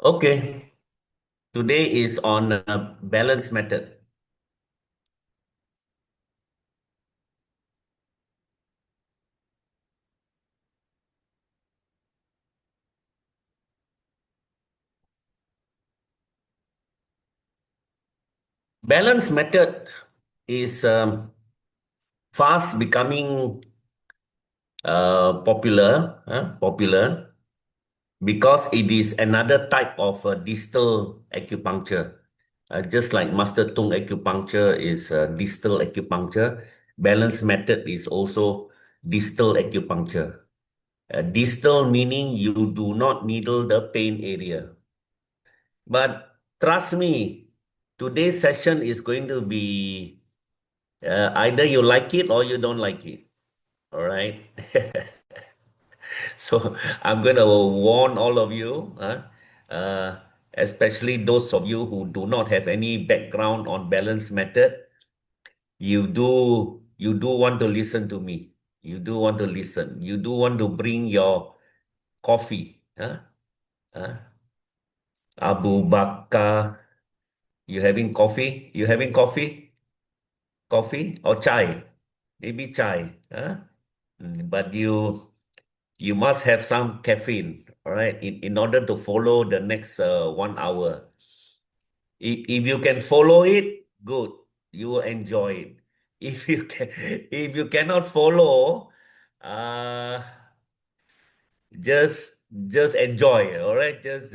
Okay, today is on balance method. Balance method is fast becoming popular because it is another type of distal acupuncture. Just like master tongue acupuncture is distal acupuncture, balance method is also distal acupuncture. Distal meaning you do not needle the pain area. But trust me, today's session is going to be either you like it or you don't like it. All right. So I'm going to warn all of you, uh, especially those of you who do not have any background on balance method. You do want to listen to me. You do want to listen. You do want to bring your coffee. Huh? Abu Bakar, you having coffee? You having coffee? Coffee or chai? Maybe chai. Huh? But you must have some caffeine, all right, in order to follow the next 1 hour. If you can follow it, good. You will enjoy it. If you cannot follow, uh, just enjoy, all right, just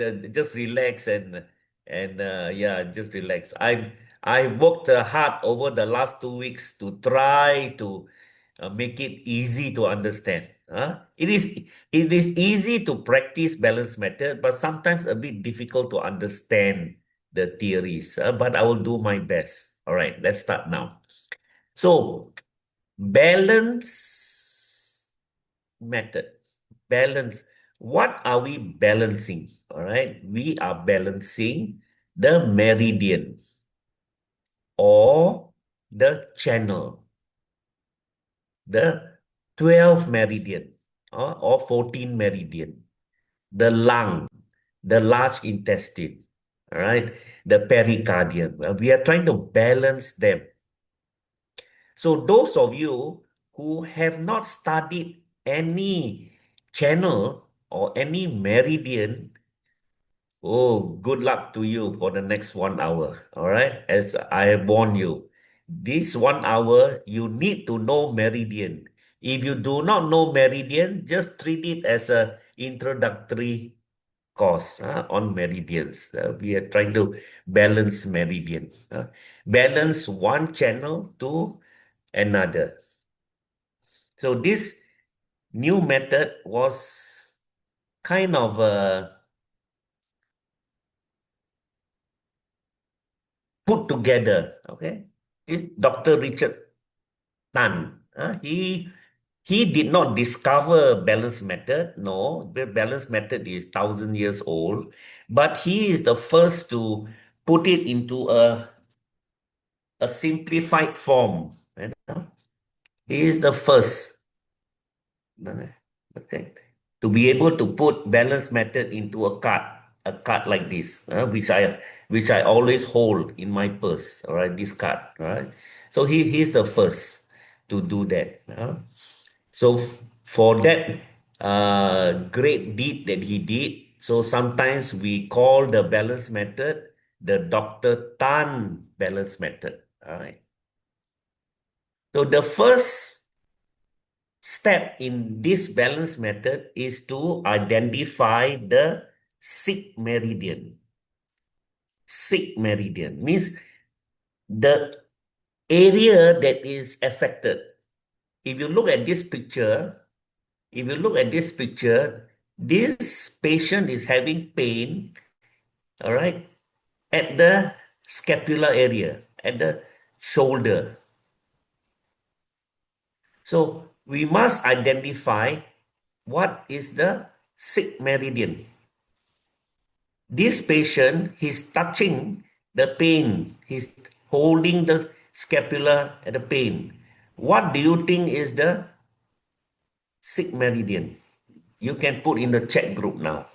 relax and yeah, just relax. I've worked hard over the last 2 weeks to try to make it easy to understand. It is easy to practice balance method, but sometimes a bit difficult to understand the theories, but I will do my best. All right, let's start now. So balance method. Balance. What are we balancing? All right. We are balancing the meridian or the channel, the 12 meridian or 14 meridian, the lung, the large intestine, all right, the pericardium. We are trying to balance them. So those of you who have not studied any channel or any meridian, oh, good luck to you for the next 1 hour. All right. As I have warned you, this 1 hour, you need to know meridian. If you do not know meridian, just treat it as a introductory course on meridians. We are trying to balance meridian. Balance one channel to another. So this new method was kind of put together. Okay, this Dr. Richard Tan, he did not discover balance method. No, the balance method is 1,000 years old, but he is the first to put it into a simplified form. You know? He is the first. Okay, to be able to put balance method into a card like this, which I always hold in my purse. All right, this card. All right, so he's the first to do that. So for that great deed that he did, so sometimes we call the balance method the Dr. Tan balance method. All right. So the first step in this balance method is to identify the sick meridian. Sick meridian means the area that is affected. If you look at this picture, this patient is having pain, all right, at the scapular area, at the shoulder. So we must identify what is the sick meridian. This patient, he's touching the pain. He's holding the scapula at the pain. What do you think is the sick meridian? You can put in the chat group now.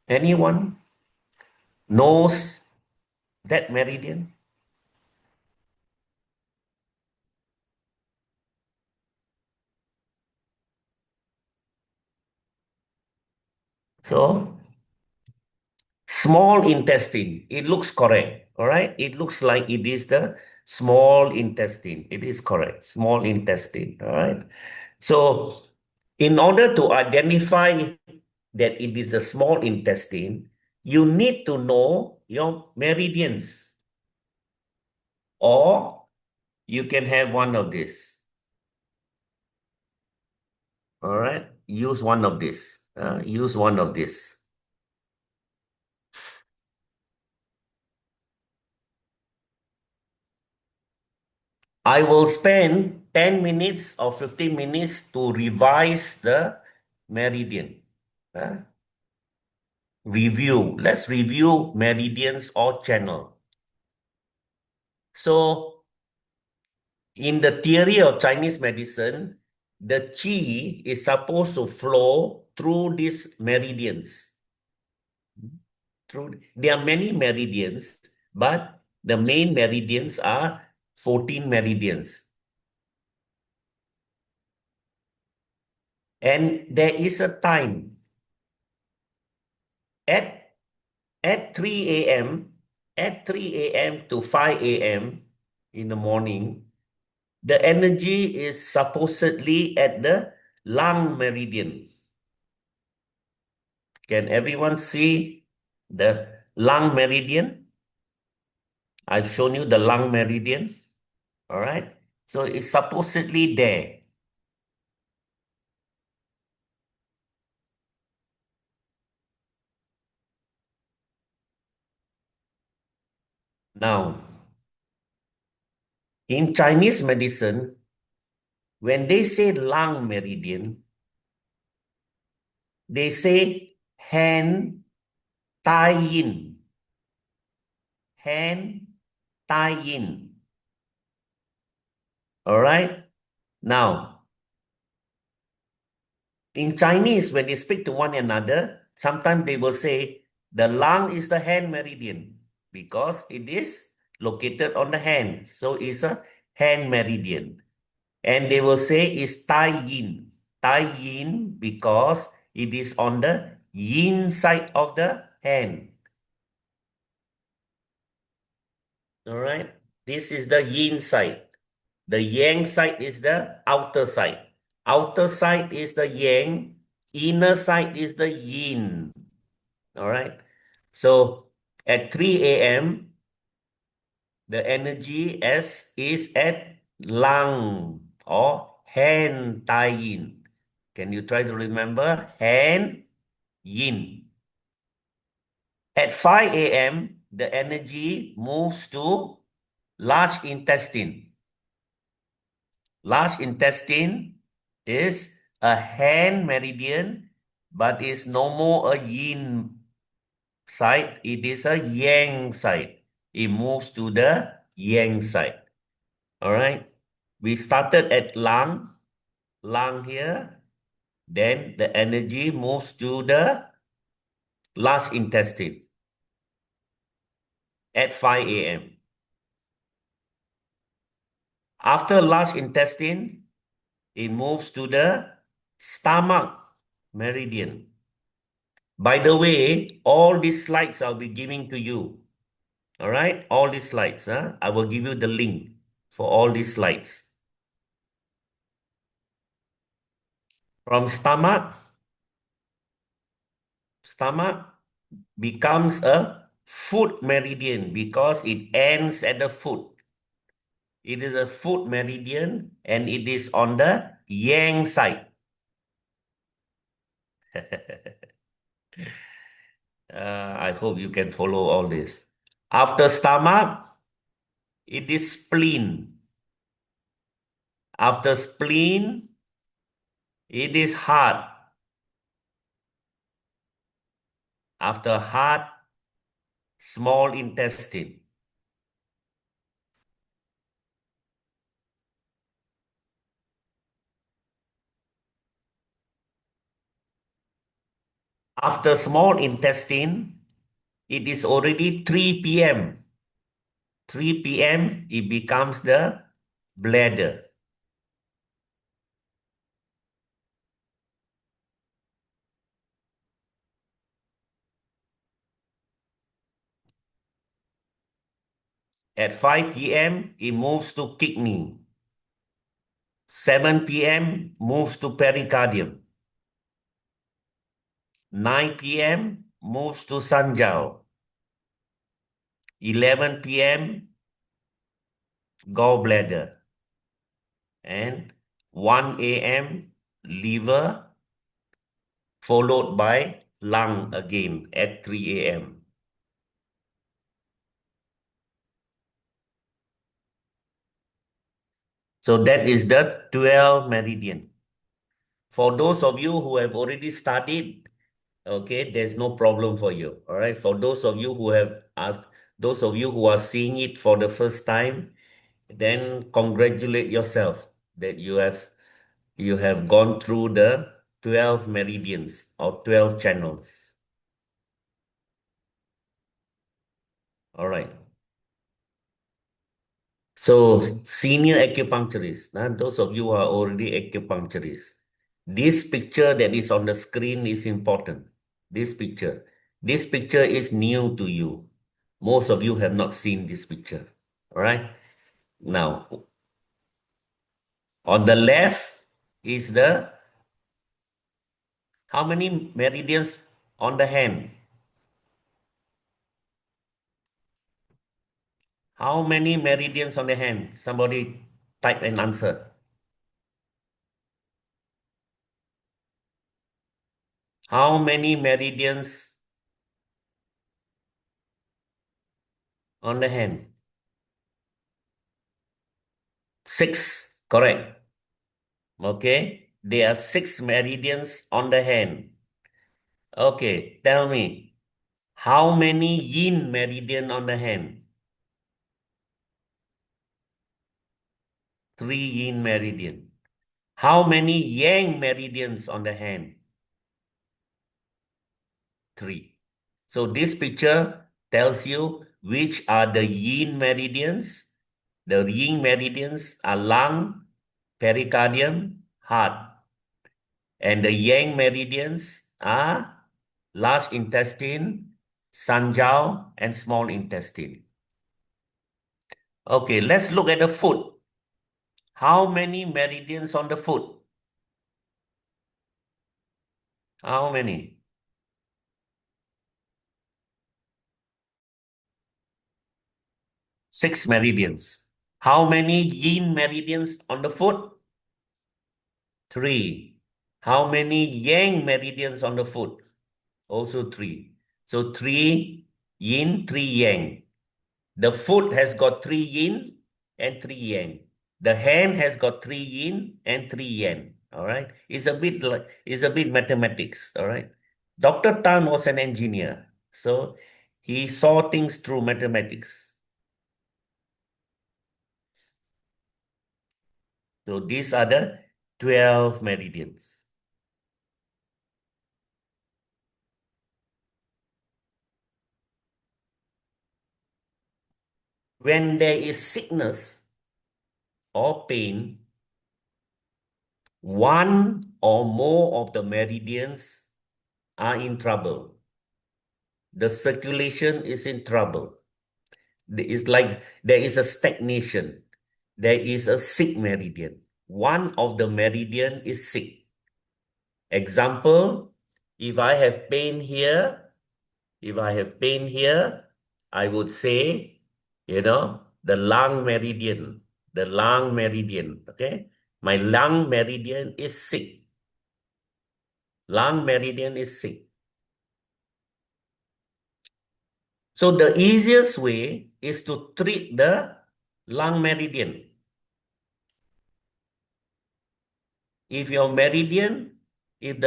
Anyone knows that meridian? So, small intestine, it looks correct. All right. It looks like it is the small intestine. It is correct. Small intestine. All right. So, in order to identify that it is a small intestine, you need to know your meridians, or you can have one of this. All right. Use one of this. Use one of this. I will spend 10 minutes or 15 minutes to revise the meridian. Review. Let's review meridians or channel. So, in the theory of Chinese medicine, the qi is supposed to flow through these meridians. There are many meridians, but the main meridians are 14 meridians. And there is a time at at 3 a.m. at 3 a.m. to 5 a.m. in the morning, the energy is supposedly at the lung meridian. Can everyone see the lung meridian? I've shown you the lung meridian. All right. So it's supposedly there. Now, in Chinese medicine, when they say lung meridian, they say hand tai yin. Hand tai yin. All right. Now, in Chinese, when they speak to one another, sometimes they will say the lung is the hand meridian because it is located on the hand. So it's a hand meridian. And they will say it's Tai Yin. Tai Yin because it is on the yin side of the hand. All right. This is the yin side. The yang side is the outer side. Outer side is the yang. Inner side is the yin. All right. So at 3 a.m., the energy S is at lung or hand tai yin. Can you try to remember? Hand yin. At 5 a.m., the energy moves to large intestine. Large intestine is a hand meridian, but is no more a yin side. It is a yang side. It moves to the yang side. All right. We started at lung here. Then the energy moves to the large intestine at 5 a.m. After large intestine, it moves to the stomach meridian. By the way, all these slides I'll be giving to you. All right, all these slides. I will give you the link for all these slides. From stomach becomes a foot meridian because it ends at the foot. It is a foot meridian and it is on the yang side. I hope you can follow all this. After stomach, it is spleen. After spleen, it is heart. After heart, small intestine. After small intestine, it is already 3 p.m. 3 p.m. it becomes the bladder. At 5 p.m., it moves to kidney. 7 p.m. moves to pericardium. 9 p.m. moves to sanjao. 11 p.m. gallbladder. And 1 a.m. liver, followed by lung again at 3 a.m. So that is the 12 meridian. For those of you who have already studied, okay, there's no problem for you. All right. For those of you who have asked, those of you who are seeing it for the first time, then congratulate yourself that you have gone through the 12 meridians or 12 channels. All right. So, senior acupuncturists, those of you who are already acupuncturists, this picture that is on the screen is important. This picture. This picture is new to you. Most of you have not seen this picture. All right. Now, on the left is the how many meridians on the hand? How many meridians on the hand? Somebody type an answer. How many meridians on the hand? 6, correct. Okay, there are 6 meridians on the hand. Okay, tell me, how many yin meridian on the hand? 3 yin meridian. How many yang meridians on the hand? 3. So this picture tells you which are the yin meridians. The yin meridians are lung, pericardium, heart. And the yang meridians are large intestine, sanjiao, and small intestine. Okay, let's look at the foot. How many meridians on the foot? How many? 6 meridians. How many yin meridians on the foot? 3. How many yang meridians on the foot? Also 3. So 3 yin, 3 yang. The foot has got 3 yin and 3 yang. The hand has got 3 yin and 3 yang. All right. It's a bit mathematics. All right. Dr. Tan was an engineer. So he saw things through mathematics. So these are the 12 meridians. When there is sickness or pain, one or more of the meridians are in trouble. The circulation is in trouble. It's like there is a stagnation. There is a sick meridian. One of the meridian is sick. Example, if I have pain here, I would say, the lung meridian, okay? My lung meridian is sick. Lung meridian is sick. So the easiest way is to treat the lung meridian. If the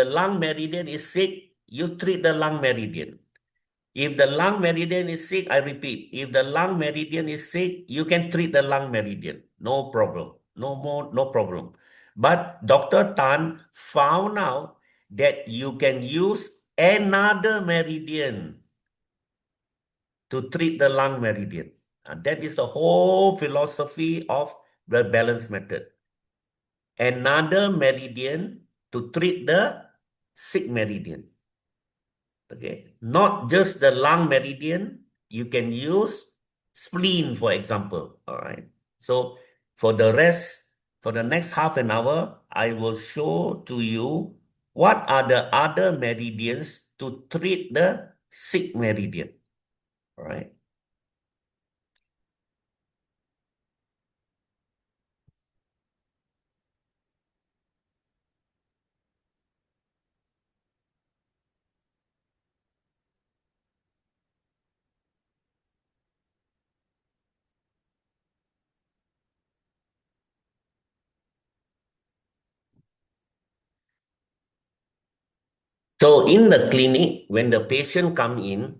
lung meridian is sick, you treat the lung meridian. If the lung meridian is sick, I repeat, if the lung meridian is sick, you can treat the lung meridian. No problem. No problem. But Dr. Tan found out that you can use another meridian to treat the lung meridian. And that is the whole philosophy of the balance method. Another meridian to treat the sick meridian. Okay, not just the lung meridian. You can use spleen, for example. All right. So for the rest, for the next half an hour, I will show to you what are the other meridians to treat the sick meridian. All right. So in the clinic, when the patient come in,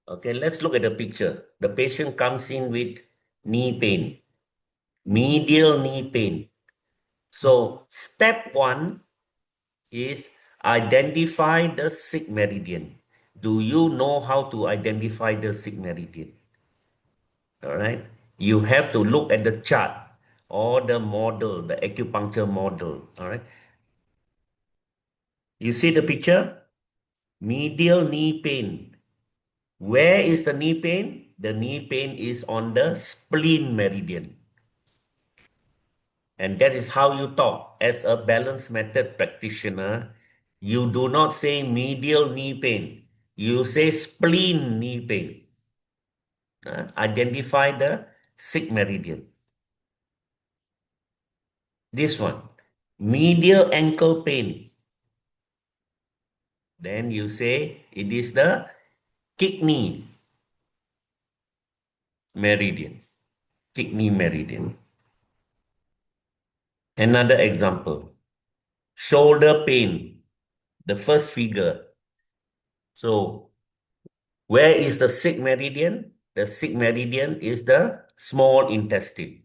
okay, let's look at the picture. The patient comes in with knee pain, medial knee pain. So step one is identify the sick meridian. Do you know how to identify the sick meridian? All right. You have to look at the chart or the model, the acupuncture model. All right. You see the picture? Medial knee pain. Where is the knee pain? The knee pain is on the spleen meridian. And that is how you talk. As a balance method practitioner, you do not say medial knee pain. You say spleen knee pain. Identify the sick meridian. This one, medial ankle pain. Then you say it is the kidney meridian. Kidney meridian. Another example, shoulder pain. The first figure. So where is the sick meridian? The sick meridian is the small intestine.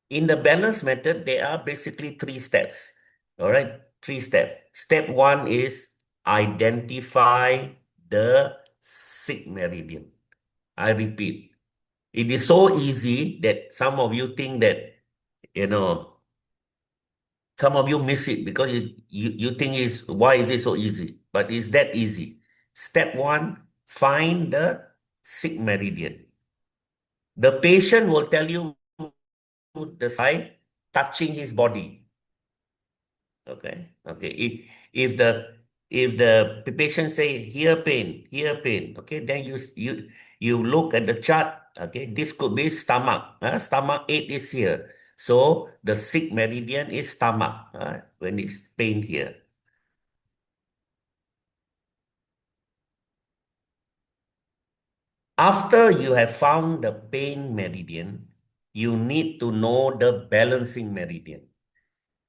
In the balance method, there are basically three steps. All right, three steps. Step one is identify the sick meridian. I repeat, it is so easy that some of you think that, you know, some of you miss it because you think is why is it so easy? But it's that easy. Step one, find the sick meridian. The patient will tell you the by touching his body. Okay. Okay. If the patient say here pain, okay, then you look at the chart. Okay, this could be stomach. Stomach ache is here. So the sick meridian is stomach when it's pain here. After you have found the pain meridian, you need to know the balancing meridian.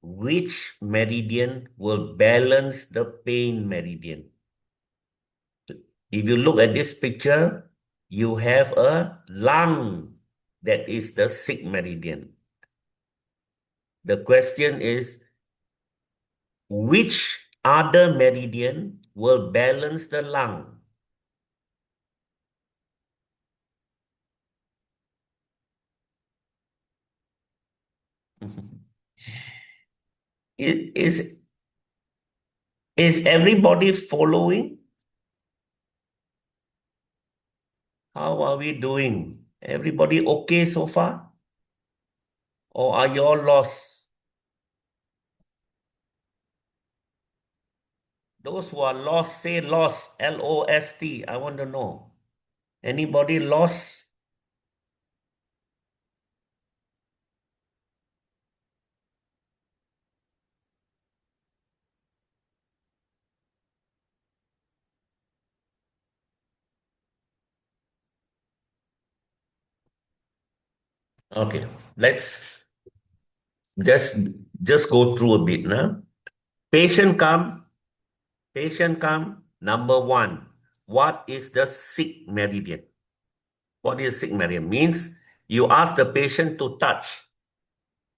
Which meridian will balance the pain meridian? If you look at this picture, you have a lung that is the sick meridian. The question is, which other meridian will balance the lung? Is, is everybody following? How are we doing? Everybody okay so far? Or are you all lost? Those who are lost, say lost, L-O-S-T. I want to know. Anybody lost? Okay, let's just just go through a bit now. Patient come, patient come. Number one, what is the sick meridian? What is sick meridian? Means you ask the patient to touch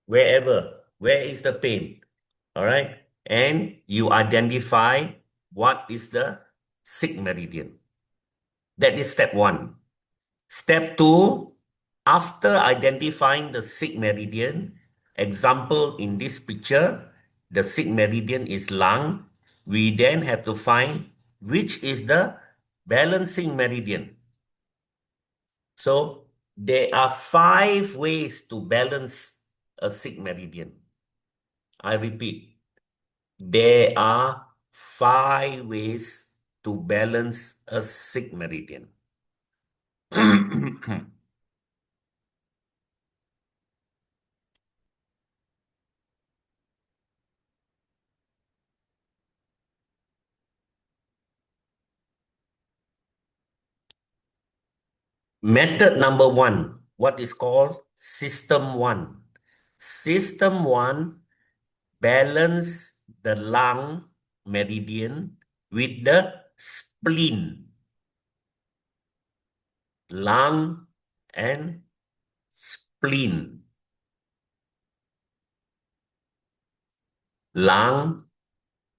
wherever. Where is the pain? All right. and you identify what is the sick meridian. That is step one. Step two, after identifying the sick meridian, example in this picture, the sick meridian is lung. We then have to find which is the balancing meridian. So there are 5 ways to balance a sick meridian. I repeat, there are 5 ways to balance a sick meridian. Method number one, what is called system one. System one, balance the lung meridian with the spleen. Lung and spleen. Lung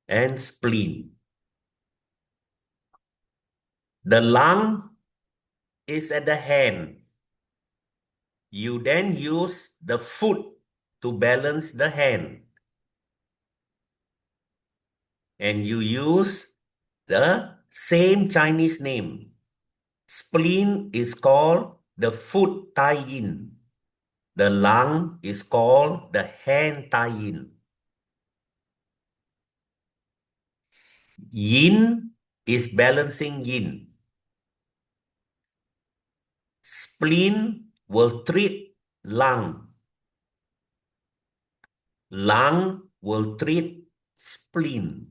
and spleen. The lung is at the hand. You then use the foot to balance the hand. And you use the same Chinese name. Spleen is called the foot tie-in. The lung is called the hand tie-in. Yin is balancing yin. Spleen will treat lung. Lung will treat spleen.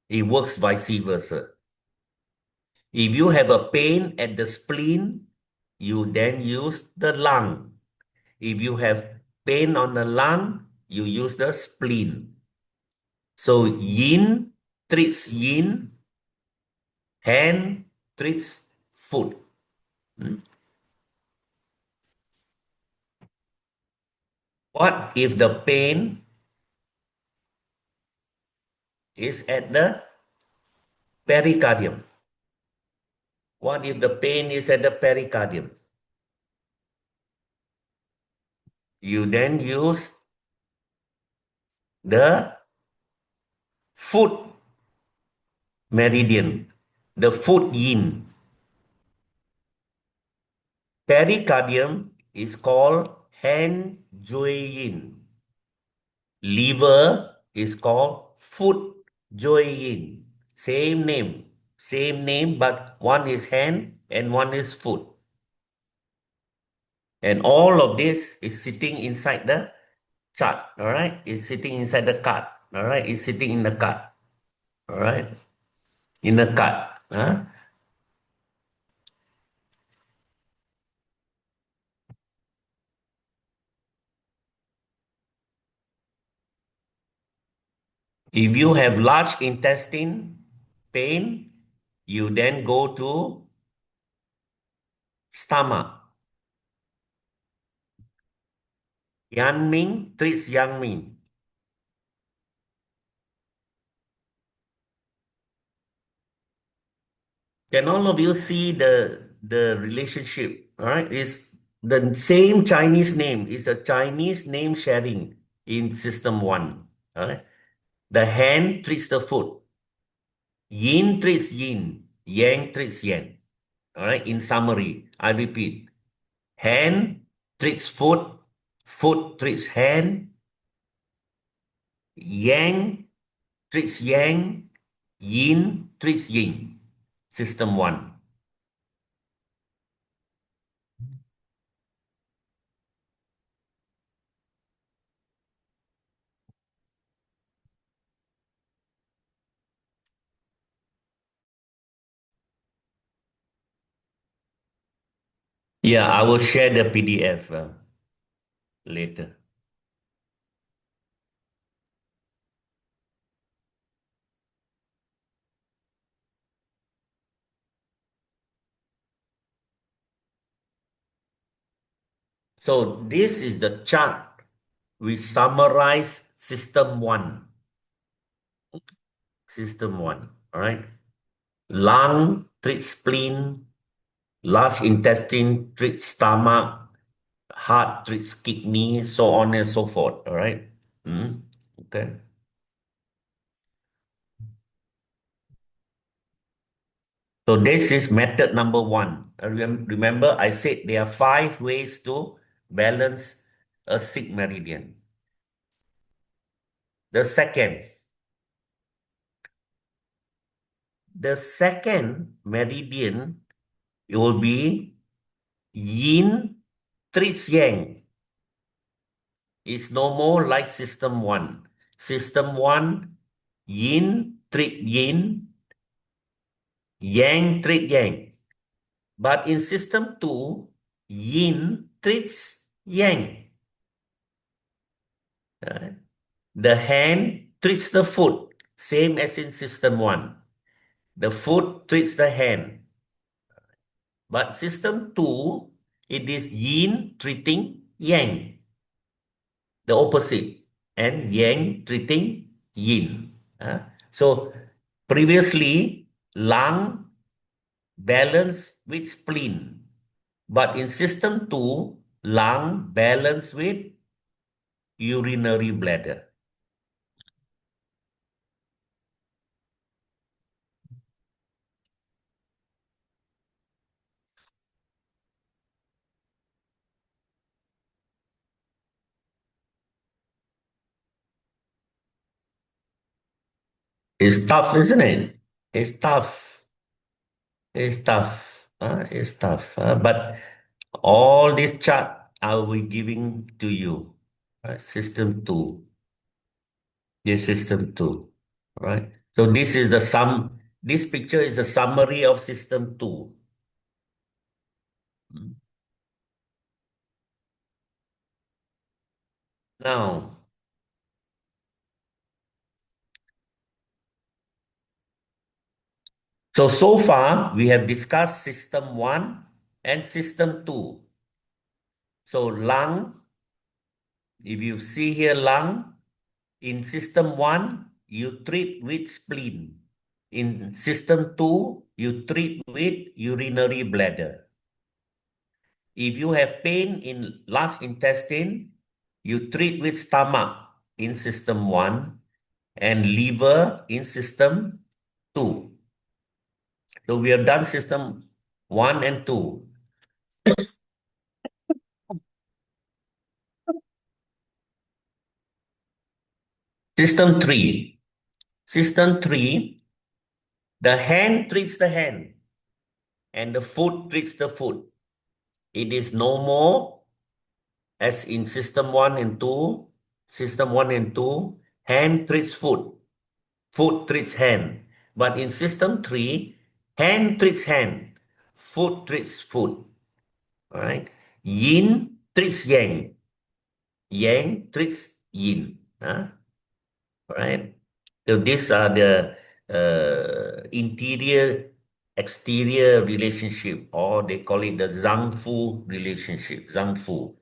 It works vice versa. If you have a pain at the spleen, you then use the lung. If you have pain on the lung, you use the spleen. So yin treats yin, hand treats foot. What if the pain is at the pericardium? What if the pain is at the pericardium? You then use the foot meridian, the foot yin. Pericardium is called hand yin. Liver is called foot yin. Same name, but one is hand and one is foot. And all of this is sitting inside the chart, all right? It's sitting inside the card, all right? It's sitting in the card, all right? In the card, huh? If you have large intestine pain, you then go to stomach. Yang Ming treats Yang Ming. Can all of you see the relationship? All right, it's the same Chinese name. It's a Chinese name sharing in system one. All right, the hand treats the foot. Yin treats yin. Yang treats yang. All right. In summary, I repeat: hand treats foot. Foot treats hand. Yang treats yang. Yin treats yin. System one. Yeah, I will share the PDF later. So this is the chart. We summarize system one. System 1. All right. Lung treats spleen, large intestine treats stomach, heart treats kidney, so on and so forth. All right. Okay. So this is method number 1. Remember, I said there are 5 ways to balance a sick meridian. The second meridian, it will be yin treats yang. It's no more like system 1. System 1, yin treat yin, yang treat yang. But in system 2, yin treats yang. The hand treats the foot, same as in system 1. The foot treats the hand. But system 2, it is yin treating yang, the opposite, and yang treating yin. So previously, lung balance with spleen. But in system 2, lung balance with urinary bladder. It's tough, isn't it? It's tough. It's tough. It's tough. But all this chart I will be giving to you. System 2. This system 2. Right? So this is the sum. This picture is a summary of system 2. Now, so far we have discussed system 1 and system 2. So lung, if you see here lung, in system 1, you treat with spleen. In system 2, you treat with urinary bladder. If you have pain in large intestine, you treat with stomach in system 1 and liver in system 2. So we have done system 1 and 2. System 3. System 3, the hand treats the hand and the foot treats the foot. It is no more as in system 1 and 2. System 1 and 2, hand treats foot, foot treats hand. But in system 3, hand treats hand, foot treats foot. All right. Yin treats yang, yang treats yin. All right. So these are the interior exterior relationship, or they call it the Zhangfu relationship. Zhangfu.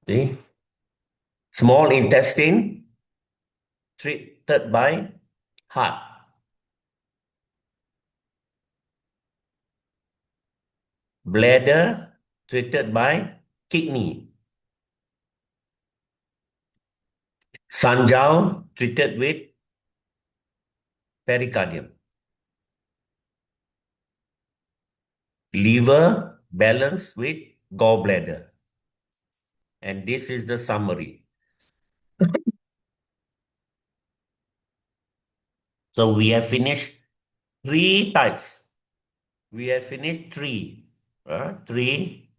See? Small intestine treated by heart. Bladder treated by kidney. Sanjiao treated with pericardium. Liver balanced with gallbladder. And this is the summary. So we have finished 3 types. We have finished 3. 3.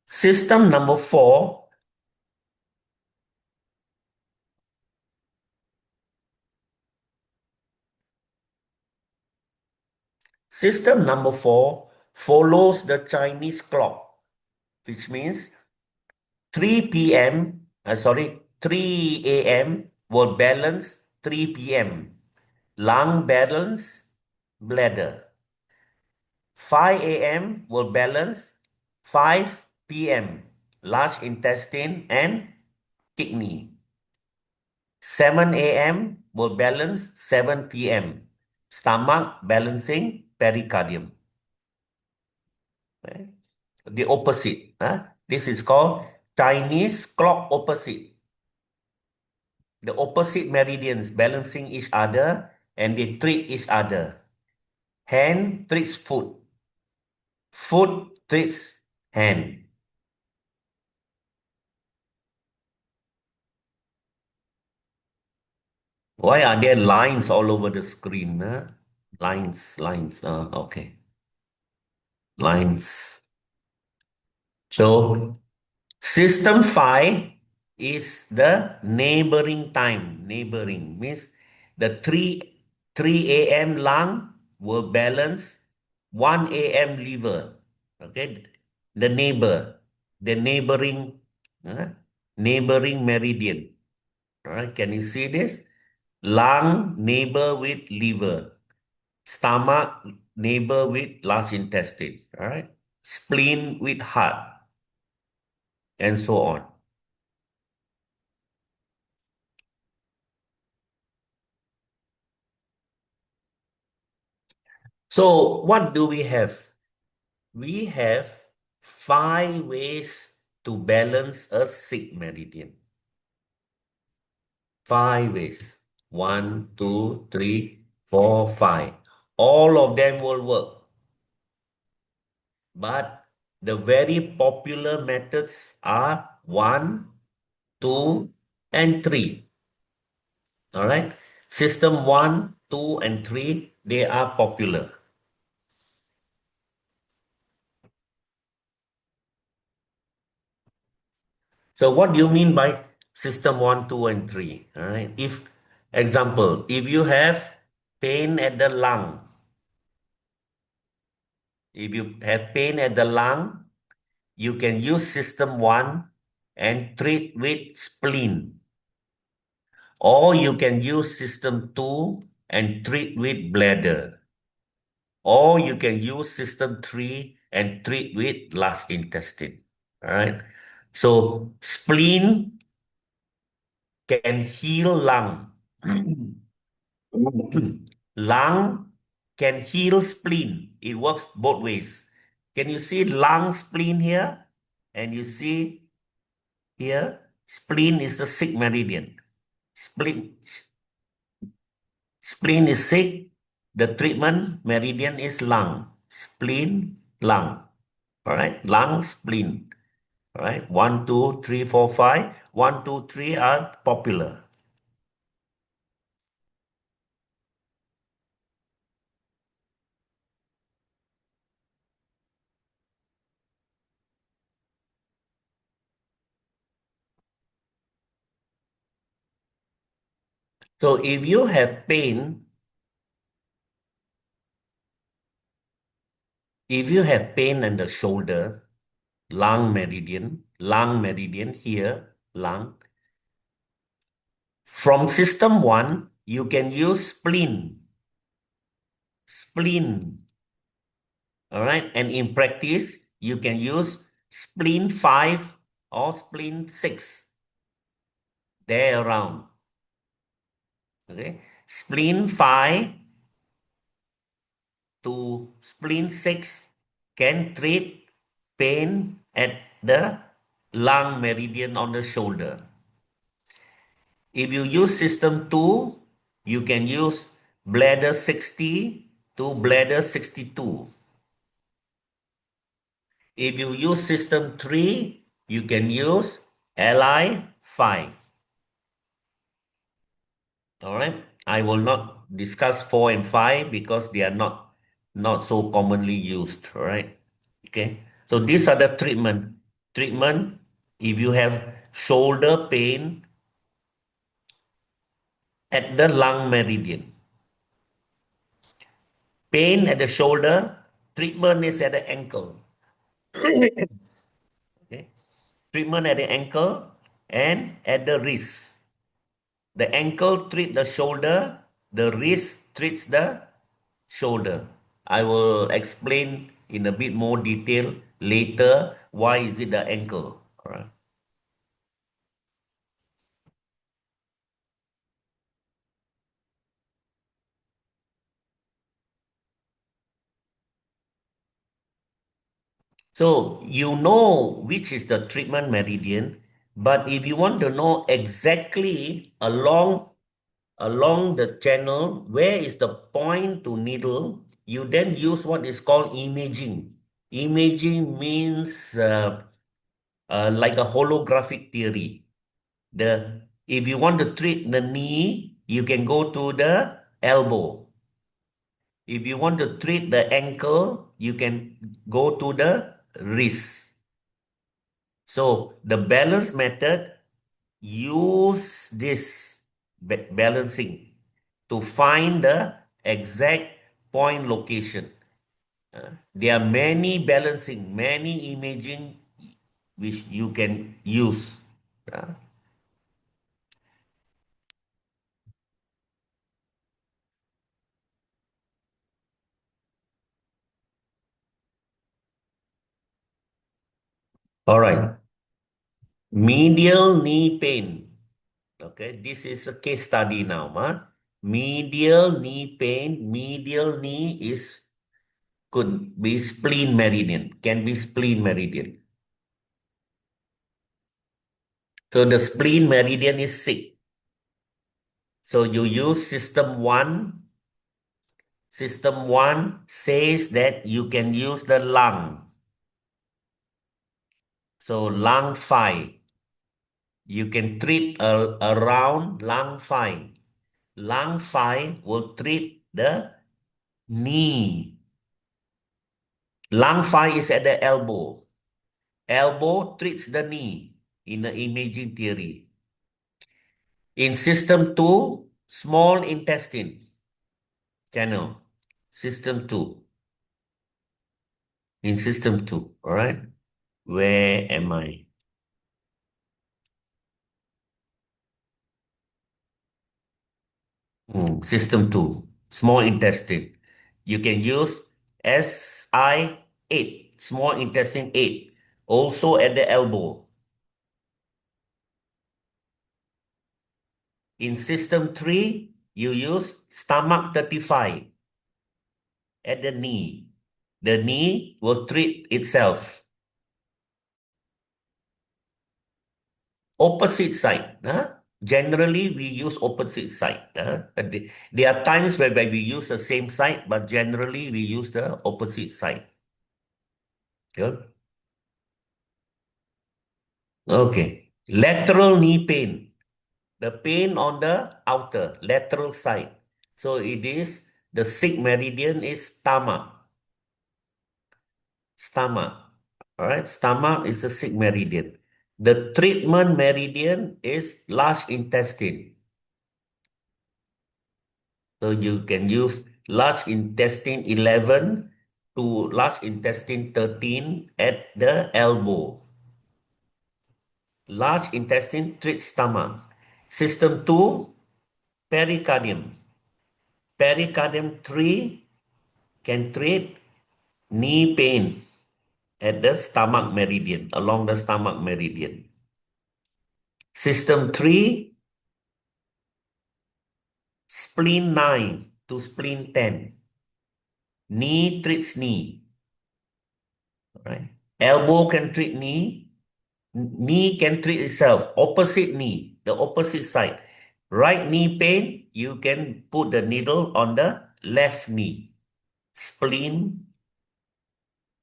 System number 4. System number 4 follows the Chinese clock, which means 3 p.m., 3 a.m. will balance 3 p.m. Lung balance bladder. 5 a.m. will balance 5 p.m. large intestine and kidney. 7 a.m. will balance 7 p.m. stomach balancing pericardium. Okay? The opposite. This is called Chinese clock opposite. The opposite meridians balancing each other and they treat each other. Hand treats foot. Foot treats hand. Why are there lines all over the screen? Lines. Okay. Lines. So system 5 is the neighboring time. Neighboring means the 3 a.m. lung will balance 1 a.m. liver. Okay. The neighboring, neighboring meridian. All right. Can you see this? Lung neighbor with liver. Stomach neighbor with large intestine. All right. Spleen with heart, and so on. So what do we have? We have 5 ways to balance a sick meridian. 5 ways. 1, 2, 3, 4, 5. All of them will work. But the very popular methods are 1, 2, and 3. All right. System 1, 2, and 3, they are popular. So what do you mean by system 1, 2, and 3? All right. If you have pain at the lung, if you have pain at the lung, you can use system 1 and treat with spleen. Or you can use system 2 and treat with bladder. Or you can use system 3 and treat with large intestine. All right. So spleen can heal lung. Lung can heal spleen. It works both ways. Can you see lung spleen here? And you see here, spleen is the sick meridian. Spleen, spleen is sick. The treatment meridian is lung. Spleen, lung. All right, lung, spleen. All right, 1, 2, 3, 4, 5. 1, 2, 3 are popular. So if you have pain, if you have pain in the shoulder, lung meridian here, lung. From system 1, you can use spleen. Spleen. All right. And in practice, you can use spleen 5 or spleen 6. There around. Okay. Spleen 5 to spleen 6 can treat pain at the lung meridian on the shoulder. If you use system 2, you can use bladder 60 to bladder 62. If you use system 3, you can use LI 5. All right. I will not discuss 4 and 5 because they are not so commonly used. All right. Okay. So these are the treatment. Treatment, if you have shoulder pain at the lung meridian. Pain at the shoulder, treatment is at the ankle. Okay. treatment at the ankle and at the wrist. The ankle treats the shoulder, the wrist treats the shoulder. I will explain in a bit more detail later why is it the ankle. All right. So you know which is the treatment meridian, but if you want to know exactly along the channel where is the point to needle, you then use what is called imaging. Imaging means like a holographic theory. The If you want to treat the knee, you can go to the elbow. If you want to treat the ankle, you can go to the wrist. So the balance method use this balancing to find the exact point location. There are many balancing, many imaging which you can use. Uh, all right. Medial knee pain. Okay, this is a case study now. Huh? Medial knee pain. Medial knee is could be spleen meridian. Can be spleen meridian. So the spleen meridian is sick. So you use system one. System one says that you can use the lung. So lung 5. You can treat around lung 5. Lung 5 will treat the knee. Lung 5 is at the elbow. Elbow treats the knee in the imaging theory. In system 2, small intestine channel. System 2. In system 2, all right? Where am I? System 2, small intestine. You can use SI8, small intestine 8, also at the elbow. In system 3, you use stomach 35 at the knee. The knee will treat itself. Opposite side. Generally, we use opposite side. There are times whereby we use the same side, but generally we use the opposite side. Good. Okay. Lateral knee pain. The pain on the outer lateral side. So it is the sick meridian is stomach. Stomach. All right. Stomach is the sick meridian. The treatment meridian is large intestine. So you can use large intestine 11 to large intestine 13 at the elbow. Large intestine treats stomach. System 2, pericardium. Pericardium 3 can treat knee pain at the stomach meridian, along the stomach meridian. System 3, spleen 9 to spleen 10. Knee treats knee. Right? Elbow can treat knee. Knee can treat itself. Opposite knee, the opposite side. Right knee pain, you can put the needle on the left knee. Spleen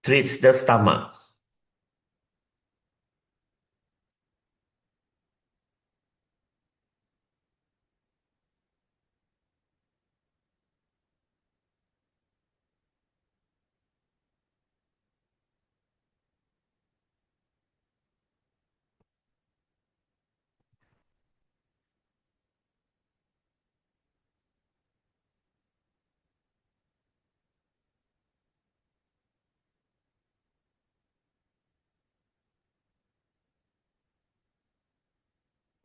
treats the stomach.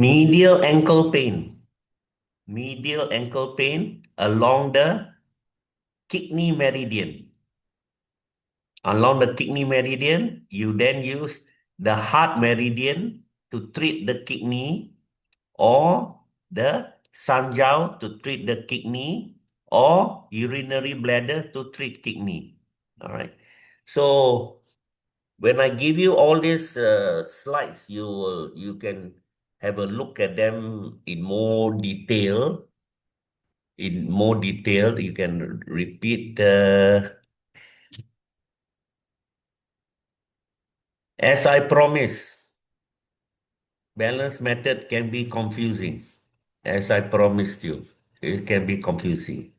Medial ankle pain. Medial ankle pain along the kidney meridian. Along the kidney meridian, you then use the heart meridian to treat the kidney, or the sanjiao to treat the kidney, or urinary bladder to treat kidney. All right. So when I give you all these slides, you can have a look at them in more detail. In more detail, you can repeat. As I promise, balance method can be confusing. As I promised you, it can be confusing.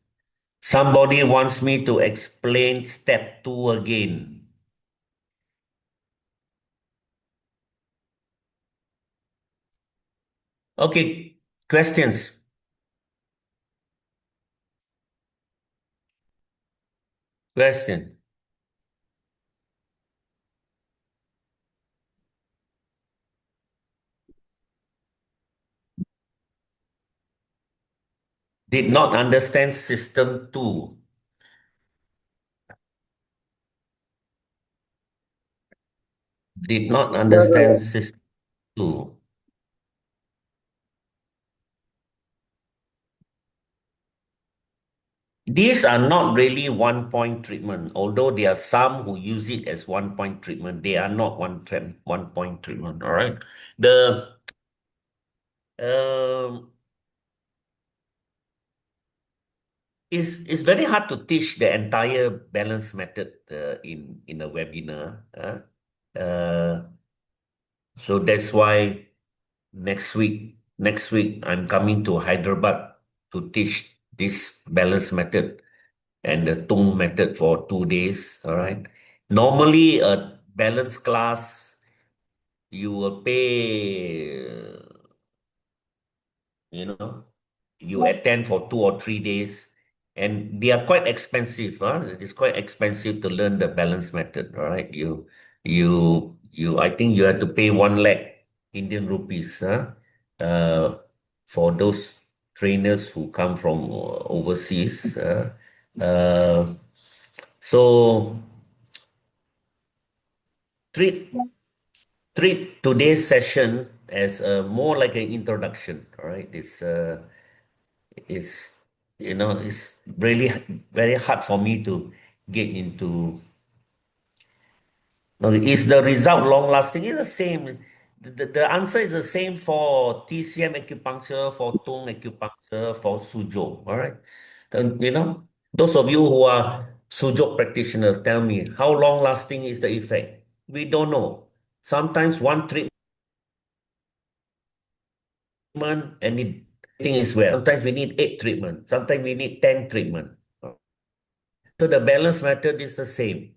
Somebody wants me to explain step 2 again. Okay, questions. Question. Did not understand system 2. Did not understand Sir, system 2. These are not really one-point treatment, although there are some who use it as one-point treatment. They are not one-point treatment. All right. The um, it's very hard to teach the entire balance method in a webinar. Uh, so that's why next week I'm coming to Hyderabad to teach this balance method and the Tung method for 2 days. All right. Normally, a balance class, you will pay, you know, you attend for 2 or 3 days, and they are quite expensive. It is quite expensive to learn the balance method. All right. I think you have to pay 1 lakh Indian rupees, uh, for those trainers who come from overseas. Uh, so treat treat today's session as more like an introduction. All right, it's it's really very hard for me to get into. No, is the result long lasting? It's the same. The answer is the same for TCM acupuncture, for Tung acupuncture, for Suzhou. All right. And, those of you who are Suzhou practitioners, tell me how long lasting is the effect? We don't know. Sometimes one treatment and thing is well. Sometimes we need 8 treatment. Sometimes we need 10 treatment. So the balance method is the same.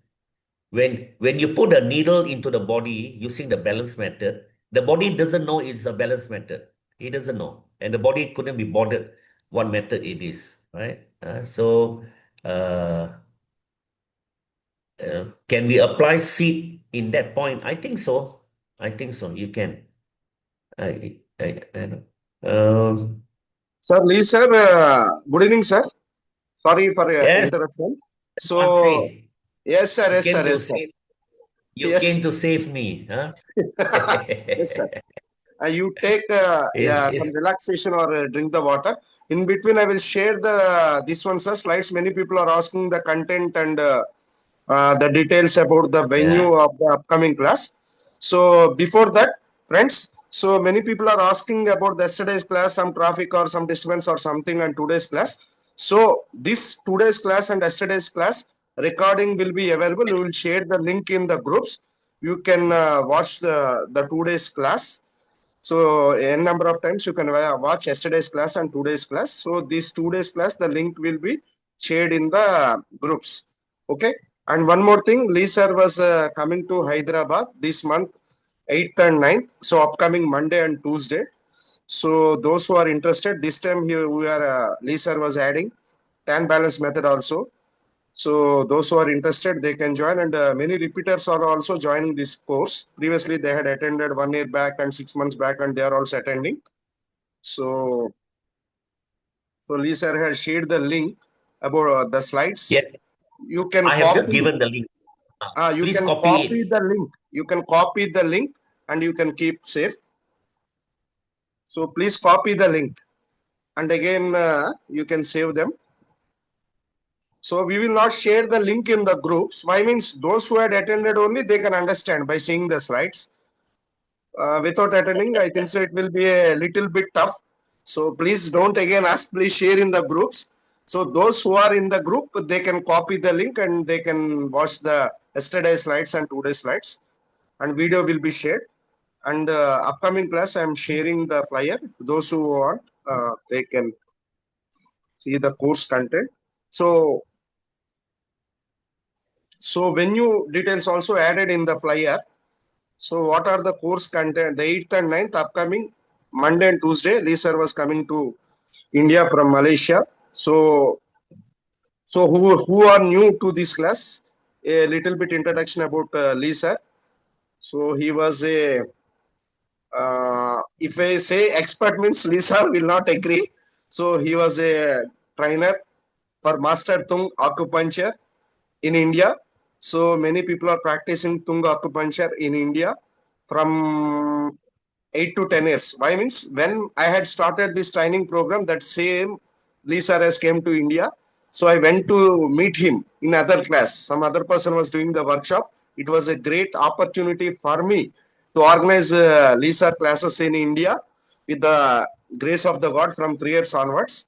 When you put a needle into the body using the balance method, the body doesn't know it's a balance method. It doesn't know, and the body couldn't be bothered what method it is, right? Uh, can we apply seed in that point? I think so. I think so. You can. I know. sir, Lee sir, good evening, sir. Sorry for Yes, interruption. So, Vamsi, yes, sir, you yes, came sir, to yes, sir. save. You came Yes, to save me, huh? yes, sir. You take yeah, some Is relaxation or drink the water. In between, I will share the this one, sir. Slides. Many people are asking the content and the details about the yeah. venue of the upcoming class. So before that, friends, so many people are asking about the yesterday's class, some traffic or some disturbance or something, and today's class. So this today's class and yesterday's class recording will be available. We will share the link in the groups. You can watch the today's class. So n number of times you can watch yesterday's class and today's class. So this today's class, the link will be shared in the groups. Okay. And one more thing, Lee sir was coming to Hyderabad this month, 8th and 9th. So upcoming Monday and Tuesday. So those who are interested, this time here we are Lee sir was adding tan balance method also. So those who are interested, they can join, and many repeaters are also joining this course. Previously, they had attended 1 year back and 6 months back, and they are also attending. So, so Lee sir has shared the link about the slides. Yes, You can I have copy. given the link. You Please can copy copy it. the link. You can copy the link and you can keep safe. So please copy the link and again you can save them. So we will not share the link in the groups. Why means those who had attended only they can understand by seeing the slides. Without attending, I think so it will be a little bit tough. So please don't again ask. Please share in the groups. So those who are in the group they can copy the link and they can watch the yesterday's slides and today's slides. And video will be shared. And upcoming class, I am sharing the flyer. Those who want, they can see the course content. So, so venue details also added in the flyer. So, what are the course content? The 8th and 9th upcoming Monday and Tuesday. Lisa was coming to India from Malaysia. So, so who are new to this class? A little bit introduction about Lisa. So he was a if I say expert means Lisa will not agree. So he was a trainer for Master Tung acupuncture in India. So many people are practicing Tung acupuncture in India from 8 to 10 years. Why means when I had started this training program, that same Lisa has came to India. So I went to meet him in other class. Some other person was doing the workshop. It was a great opportunity for me to organize Lisa classes in India with the grace of the God from 3 years onwards.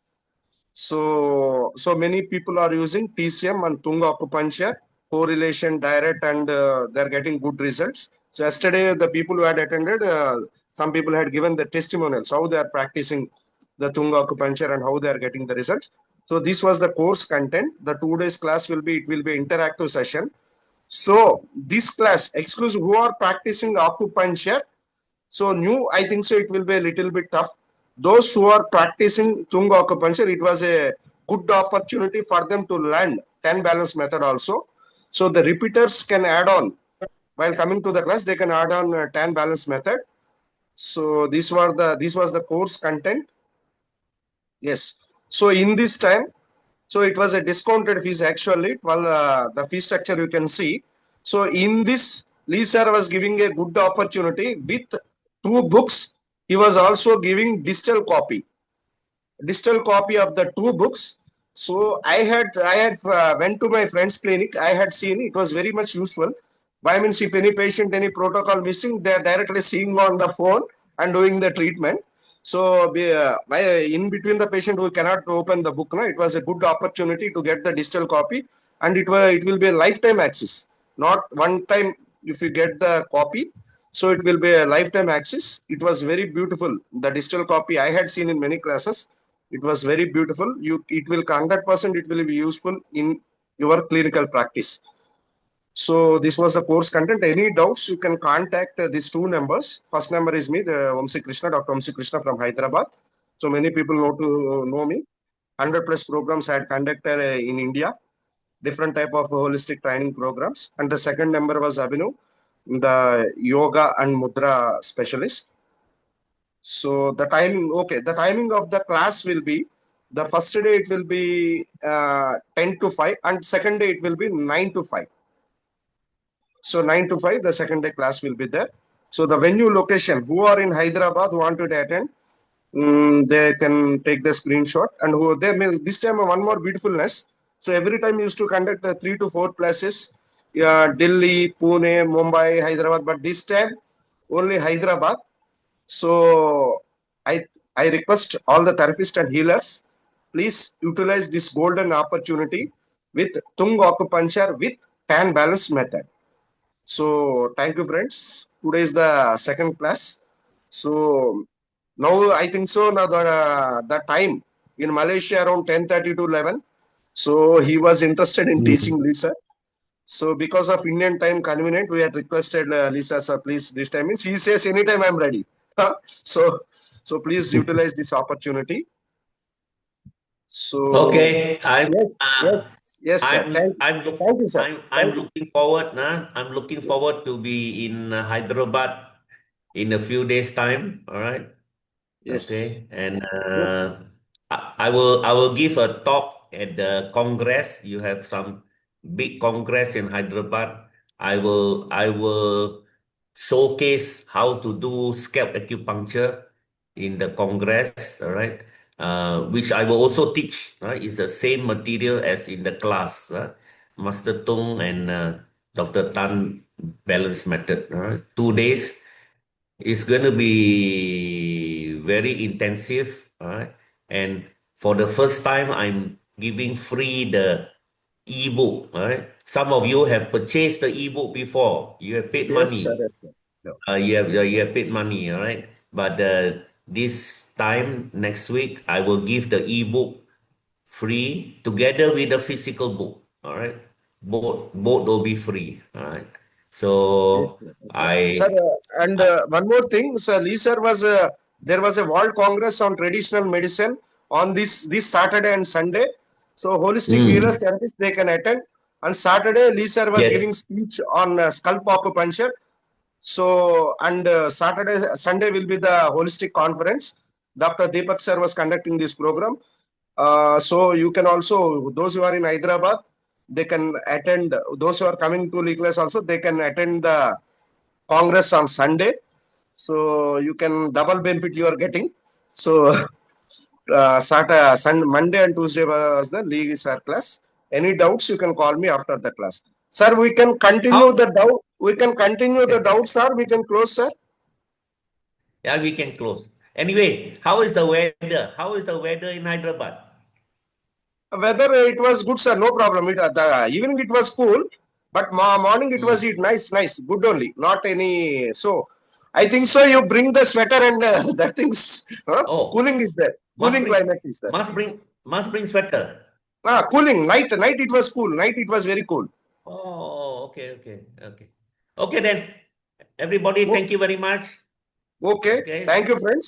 So many people are using TCM and Tung acupuncture, correlation direct, and they're getting good results. So yesterday, the people who had attended, some people had given the testimonials how they are practicing the Tung acupuncture and how they are getting the results. So this was the course content. The 2 days class will be interactive session. So this class exclusive who are practicing acupuncture, so new, I think so it will be a little bit tough. Those who are practicing Tung acupuncture, it was a good opportunity for them to learn 10 balance method also. So the repeaters can add on while coming to the class, they can add on 10 balance method. So this was the course content. Yes. So in this time, so it was a discounted fees actually. Well, the fee structure you can see. So in this, Lisa was giving a good opportunity with 2 books. He was also giving digital copy of the 2 books. So I had went to my friend's clinic. I had seen it was very much useful. By means, if any patient any protocol missing, they are directly seeing on the phone and doing the treatment. So in between the patient who cannot open the book, no, it was a good opportunity to get the digital copy, and it will be a lifetime access, not one time. If you get the copy, so it will be a lifetime access. It was very beautiful. The digital copy I had seen in many classes. It was very beautiful. It will 100% it will be useful in your clinical practice. So this was the course content. Any doubts, you can contact these 2 numbers. First number is me, the Vamsi Krishna, Dr. Vamsi Krishna from Hyderabad. So many people know me. 100 plus programs I had conducted in India, different type of holistic training programs. And the second number was Abhinav, the yoga and mudra specialist. So the timing, okay, the timing of the class will be the first day it will be 10 to 5 and second day it will be 9 to 5. So 9 to 5, the second day class will be there. So the venue location, who are in Hyderabad who want to attend, they can take the screenshot and who they may this time one more beautifulness. So every time used to conduct 3 to 4 places, Delhi, Pune, Mumbai, Hyderabad, but this time only Hyderabad. So I I request all the therapists and healers, please utilize this golden opportunity with Tung acupuncture with tan balance method. So thank you, friends. Today is the second class. So now I think so. Now the time in Malaysia around 10:30 to 11. So he was interested in Mm. teaching Lisa. So because of Indian time convenient, we had requested Lisa, sir, please this time. Means he says anytime I'm ready. So please utilize this opportunity. So Okay, I'm yes, uh, yes, yes, sir. Thank you, sir. I'm Thank you. looking forward, nah. I'm looking forward to be in Hyderabad in a few days' time. All right. Yes. Okay, and O- I will give a talk at the Congress. You have some big Congress in Hyderabad. I will showcase how to do scalp acupuncture in the Congress. All right, which I will also teach. It's the same material as in the class. Master Tung and Dr. Tan balance method. All right, 2 days. It's going to be very intensive, all right? And for the first time, I'm giving free the ebook, all right? Some of you have purchased the ebook before. You have paid Yes, sir. money. Yes, sir. Yeah. You have paid money, all right? But this time next week, I will give the ebook free together with the physical book, all right? Both will be free, all right? Yes, So sir. Yes, sir. Sir, I, and I one more thing, sir. Lee sir was there was a World Congress on traditional medicine on this Saturday and Sunday. So holistic healers mm, therapists they can attend. On Saturday, Lee sir was giving yes. speech on scalp acupuncture. So and Sunday will be the holistic conference. Dr. Deepak sir was conducting this program. So you can also those who are in Hyderabad, they can attend. Those who are coming to Lee class also, they can attend the Congress on Sunday. So you can double benefit you are getting. So Monday and Tuesday was the League sir class. Any doubts you can call me after the class. Sir, we can continue How? the doubt. We can continue the doubts, sir. We can close, sir. Yeah, we can close. Anyway, how is the weather? How is the weather in Hyderabad? Whether it was good, sir, no problem. The evening it was cool, but morning it was Mm. it nice, nice, good only. Not any. So I think so. You bring the sweater and that things. Oh, Cooling is there. must Cooling bring, climate is there. must bring sweater. Cooling. Night it was cool. Night it was very cool. Oh, okay, okay, okay. Okay then, everybody, O- thank you very much. Okay. Okay. Thank you, friends.